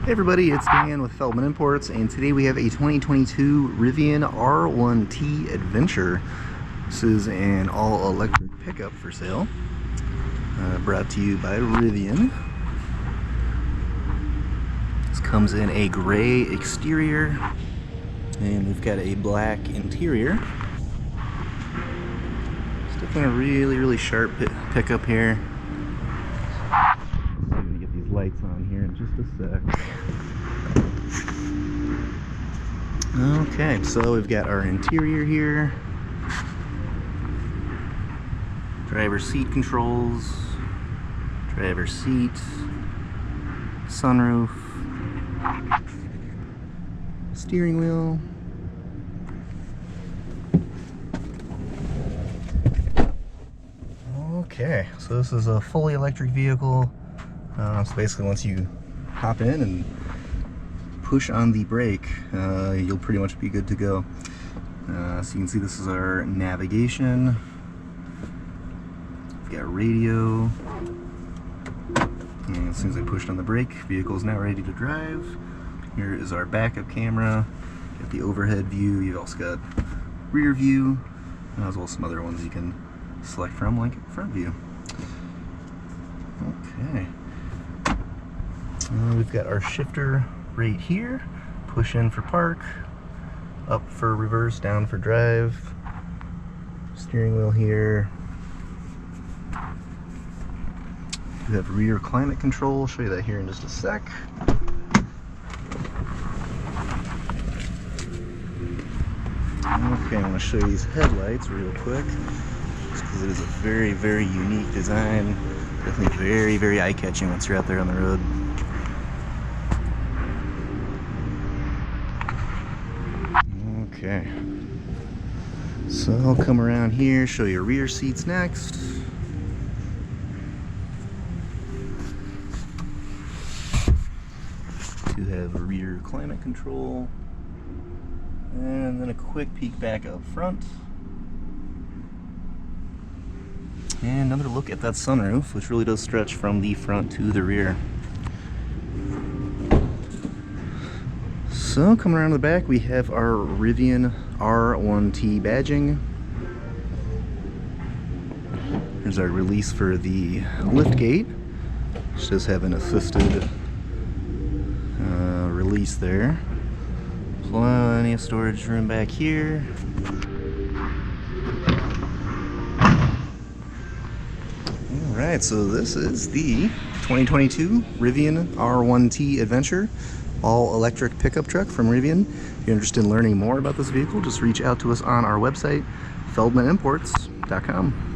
Hey everybody, it's Dan with Feldmann Imports, and today we have a 2022 Rivian R1T Adventure. This is an all-electric pickup for sale, brought to you by Rivian. This comes in a gray exterior, and we've got a black interior. It's definitely a really sharp pickup here. Lights on here in just a sec. Okay, so we've got our interior here. Driver's seat controls, driver's seat, sunroof, steering wheel. Okay, so this is a fully electric vehicle. So basically once you hop in and push on the brake, you'll pretty much be good to go. So you can see this is our navigation. We've got radio. And as soon as I pushed on the brake, vehicle is now ready to drive. Here is our backup camera. Got the overhead view. You've also got rear view, as well as some other ones you can select from, like front view. Okay. We've got our shifter right here. Push in for park, up for reverse, down for drive. Steering wheel here. We have rear climate control. I'll show you that here in just a sec. Okay, I want to show you these headlights real quick, just because it is a very unique design. Definitely very eye-catching once you're out there on the road. Okay, so I'll come around here, show you rear seats next. You have rear climate control, and then a quick peek back up front. And another look at that sunroof, which really does stretch from the front to the rear. So coming around the back, we have our Rivian R1T badging. Here's our release for the lift gate, which does have an assisted release there. Plenty of storage room back here. Alright, so this is the 2022 Rivian R1T Adventure, all-electric pickup truck from Rivian. If you're interested in learning more about this vehicle, just reach out to us on our website, feldmannimports.com.